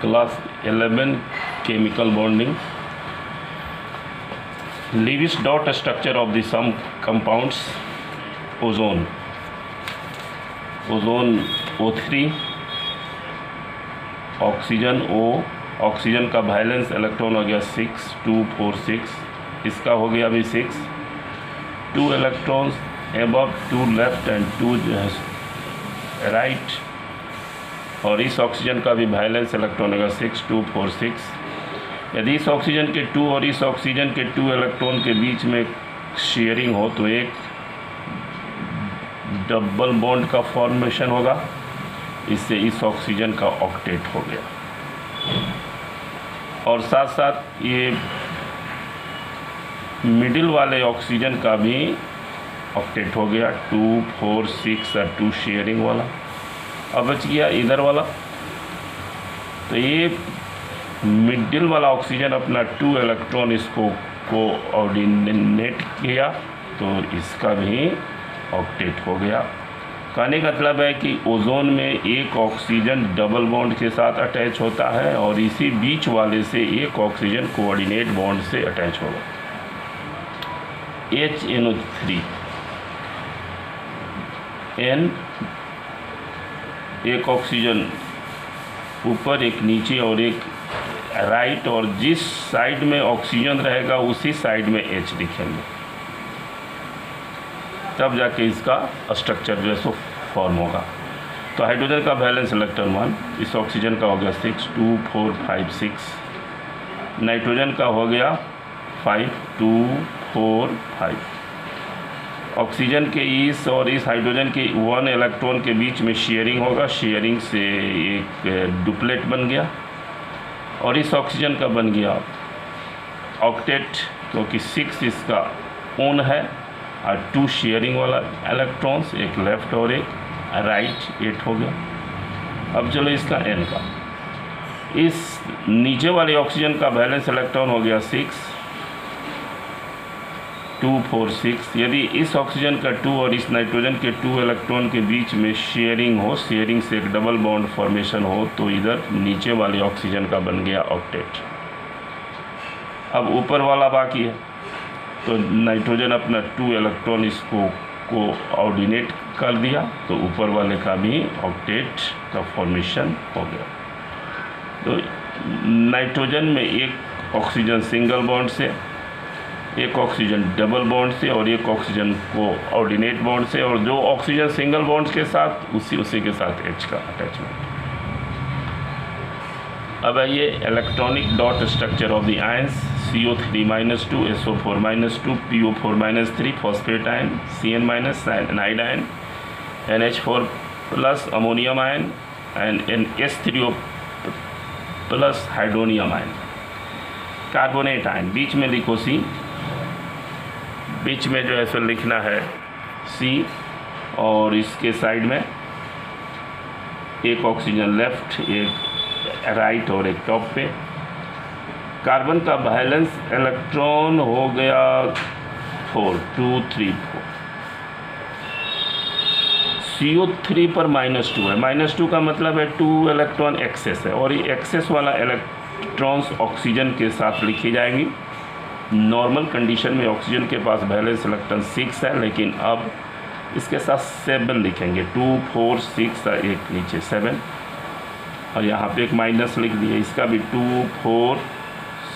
Class 11 chemical bonding. Lewis dot structure of the some compounds. Ozone O3, oxygen O, oxygen का valence electron हो गया 6 2 4 6, इसका हो गया अभी 6, 2 electrons above, 2 left and 2 right, और इस ऑक्सीजन का भी वैलेंस इलेक्ट्रॉन होगा 6 2 4 6। यदि इस ऑक्सीजन के 2 और इस ऑक्सीजन के 2 इलेक्ट्रॉन के बीच में शेयरिंग हो तो एक डबल बॉन्ड का फॉर्मेशन होगा, इससे इस ऑक्सीजन का ऑक्टेट हो गया। और साथ साथ ये मिडिल वाले ऑक्सीजन का भी ऑक्टेट हो गया, 2 4 6 और 2 शेयरिंग वाला। अब बच गया इधर वाला, तो ये मिडिल वाला ऑक्सीजन अपना 2 इलेक्ट्रॉन इसको कोऑर्डिनेट किया तो इसका भी ऑक्टेट हो गया। कहने का मतलब है कि ओजोन में एक ऑक्सीजन डबल बॉन्ड के साथ अटैच होता है और इसी बीच वाले से एक ऑक्सीजन कोऑर्डिनेट बॉन्ड से अटैच होगा। HNO3 N, एक ऑक्सीजन ऊपर एक नीचे और एक राइट, और जिस साइड में ऑक्सीजन रहेगा उसी साइड में H लिखेंगे, तब जाके इसका स्ट्रक्चर जो है सो फॉर्म होगा। तो हाइड्रोजन का वैलेंस इलेक्ट्रॉन 1, इस ऑक्सीजन का हो गया 6 2 4 5 6, नाइट्रोजन का हो गया 5 2 4 5। ऑक्सीजन के इस और इस हाइड्रोजन के 1 इलेक्ट्रॉन के बीच में शेयरिंग होगा, शेयरिंग से एक डुप्लेट बन गया, और इस ऑक्सीजन का बन गया ऑक्टेट, क्योंकि 6 इसका ओन है और 2 शेयरिंग वाला इलेक्ट्रॉन्स, एक लेफ्ट और एक राइट, 8 हो गया। अब चलो इसका N का, इस नीचे वाले ऑक्सीजन का वैलेंस इलेक्ट्रॉन हो गया 6 2 4 6। यदि इस ऑक्सीजन का 2 और इस नाइट्रोजन के 2 इलेक्ट्रॉन के बीच में शेयरिंग हो, शेयरिंग से एक डबल बॉन्ड फॉर्मेशन हो, तो इधर नीचे वाले ऑक्सीजन का बन गया ऑक्टेट। अब ऊपर वाला बाकी है, तो नाइट्रोजन अपना 2 इलेक्ट्रॉन इसको कोऑर्डिनेट कर दिया, तो ऊपर वाले का भी ऑक्टेट का फॉर्मेशन हो गया। तो नाइट्रोजन में एक ऑक्सीजन सिंगल बॉन्ड से, एक ऑक्सीजन डबल बॉन्ड से और एक ऑक्सीजन कोऑर्डिनेट बॉन्ड से, और जो ऑक्सीजन सिंगल बॉन्ड के साथ उसी के साथ H का अटैचमेंट। अब आइए electronic dot structure of the ions. CO3-2, SO4-2, PO4-3, phosphate ion, CN- cyanide ion, NH4+ ammonium ion and H3O+ hydronium ion. Carbonate ion बीच में लिखो C, बीच में जो है सो लिखना है C, और इसके साइड में एक ऑक्सीजन लेफ्ट, एक राइट और एक टॉप पे। कार्बन का वैलेंस इलेक्ट्रॉन हो गया 4 2 3 4। CO3 पर -2 है, -2 का मतलब है 2 इलेक्ट्रॉन एक्सेस है, और ये एक्सेस वाला इलेक्ट्रॉन्स ऑक्सीजन के साथ लिखी जाएंगी। नॉर्मल कंडीशन में ऑक्सीजन के पास वैलेंस इलेक्ट्रॉन 6 है, लेकिन अब इसके साथ 7 लिखेंगे, 2 4 6 और एक नीचे 7, और यहाँ पे एक माइनस लिख दिया, इसका भी 2 4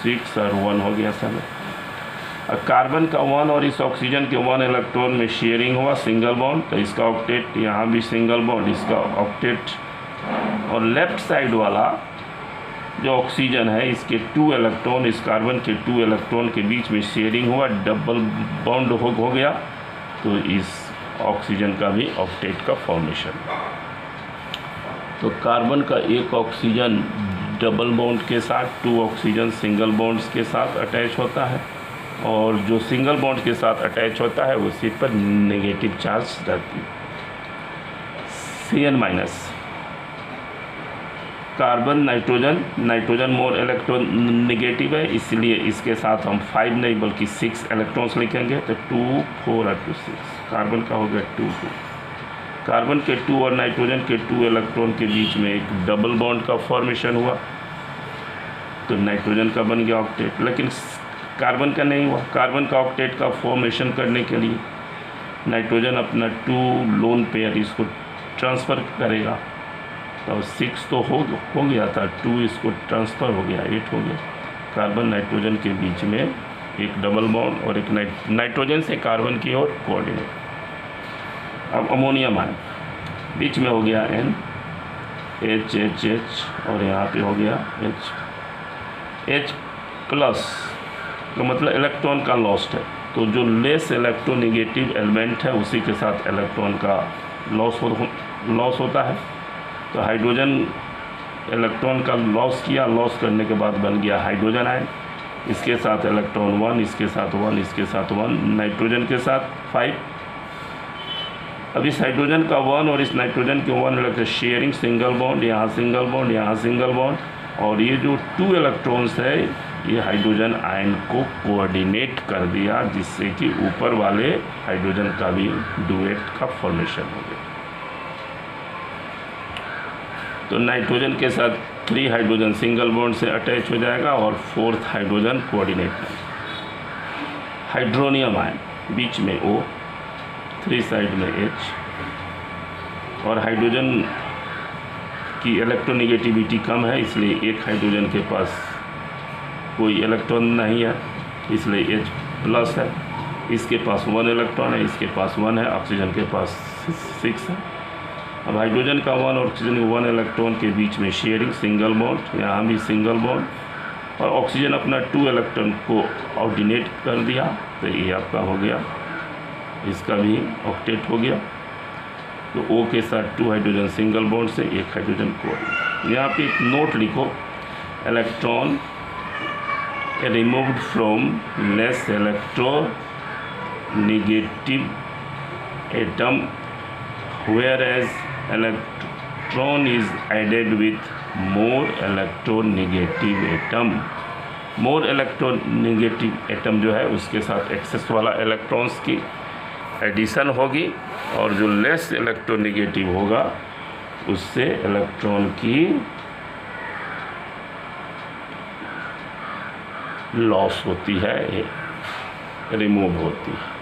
6 और 1 हो गया 7। और कार्बन का 1 और इस ऑक्सीजन के 1 इलेक्ट्रॉन में शेयरिंग हुआ, सिंगल बॉन्ड, तो इसका ऑक्टेट, यहाँ भी सिंगल बॉन्ड, इसका ऑक्टेट। और लेफ्ट साइड वाला जो ऑक्सीजन है, इसके 2 इलेक्ट्रॉन, इस कार्बन के 2 इलेक्ट्रॉन के बीच में शेयरिंग हुआ, डबल बॉन्ड हो गया, तो इस ऑक्सीजन का भी ऑक्टेट का फॉर्मेशन। तो कार्बन का एक ऑक्सीजन डबल बॉन्ड के साथ, 2 ऑक्सीजन सिंगल बॉन्ड्स के साथ अटैच होता है, और जो सिंगल बॉन्ड के साथ अटैच होता है उसी पर नेगेटिव चार्ज रहती है। CN-, carbon nitrogen more electron negative है, इसलिए इसके साथ हम 5 नहीं बल्कि 6 इलेक्ट्रॉन्स लिखेंगे, तो 2 4 और 2 6। कार्बन का हो गया 2 2। कार्बन के 2 और नाइट्रोजन के 2 इलेक्ट्रॉन के बीच में एक डबल बॉन्ड का फॉर्मेशन हुआ, तो नाइट्रोजन का बन गया ऑक्टेट। लेकिन कार्बन का नहीं हुआ। कार्बन का ऑक्टेट का फॉर्मेशन करने के लिए नाइट्रोजन अपना 2 लोन पेयर इसको ट्रांसफ़र करेगा, तो 6 तो हो गया था, 2 इसको ट्रांसफ़र हो गया, 8 हो गया। कार्बन नाइट्रोजन के बीच में एक डबल बॉन्ड और एक नाइट्रोजन से कार्बन की ओर कोऑर्डिनेट। अब अमोनियम आयन बीच में हो गया N, H और यहाँ पे हो गया H प्लस का मतलब इलेक्ट्रॉन का लॉस्ट है, तो जो लेस इलेक्ट्रोनेगेटिव एलिमेंट है उसी के साथ इलेक्ट्रॉन का लॉस होता है। तो हाइड्रोजन इलेक्ट्रॉन का लॉस किया, लॉस करने के बाद बन गया हाइड्रोजन आयन। इसके साथ इलेक्ट्रॉन 1, इसके साथ 1, इसके साथ 1, नाइट्रोजन के साथ 5। अब इस हाइड्रोजन का 1 और इस नाइट्रोजन के 1 इलेक्ट्रॉन शेयरिंग, सिंगल बॉन्ड, यहाँ सिंगल बॉन्ड, यहाँ सिंगल बॉन्ड, और ये जो 2 इलेक्ट्रॉन्स है ये हाइड्रोजन आयन को कोऑर्डिनेट कर दिया, जिससे कि ऊपर वाले हाइड्रोजन का भी डुएट का फॉर्मेशन हो गया। तो नाइट्रोजन के साथ 3 हाइड्रोजन सिंगल बॉन्ड से अटैच हो जाएगा और 4th हाइड्रोजन कोऑर्डिनेट में। हाइड्रोनियम आयन बीच में O, 3 साइड में H, और हाइड्रोजन की इलेक्ट्रोनेगेटिविटी कम है, इसलिए एक हाइड्रोजन के पास कोई इलेक्ट्रॉन नहीं है, इसलिए H प्लस है। इसके पास 1 इलेक्ट्रॉन है, इसके पास 1 है, ऑक्सीजन के पास 6 है। अब हाइड्रोजन का 1 और ऑक्सीजन के 1 इलेक्ट्रॉन के बीच में शेयरिंग, सिंगल बॉन्ड, यहाँ भी सिंगल बॉन्ड, और ऑक्सीजन अपना 2 इलेक्ट्रॉन को ऑर्डिनेट कर दिया, तो ये आपका हो गया, इसका भी ऑक्टेट हो गया। तो O के साथ 2 हाइड्रोजन सिंगल बॉन्ड से 1 हाइड्रोजन कोऑर्डिनेट। यहाँ पे एक नोट लिखो, electron removed from less electronegative atom, whereas electron is added with more electronegative atom। more electronegative atom जो है उसके साथ एक्सेस वाला इलेक्ट्रॉन्स की एडिशन होगी, और जो लेस इलेक्ट्रोनेगेटिव होगा उससे इलेक्ट्रॉन की लॉस होती है, रिमूव होती है।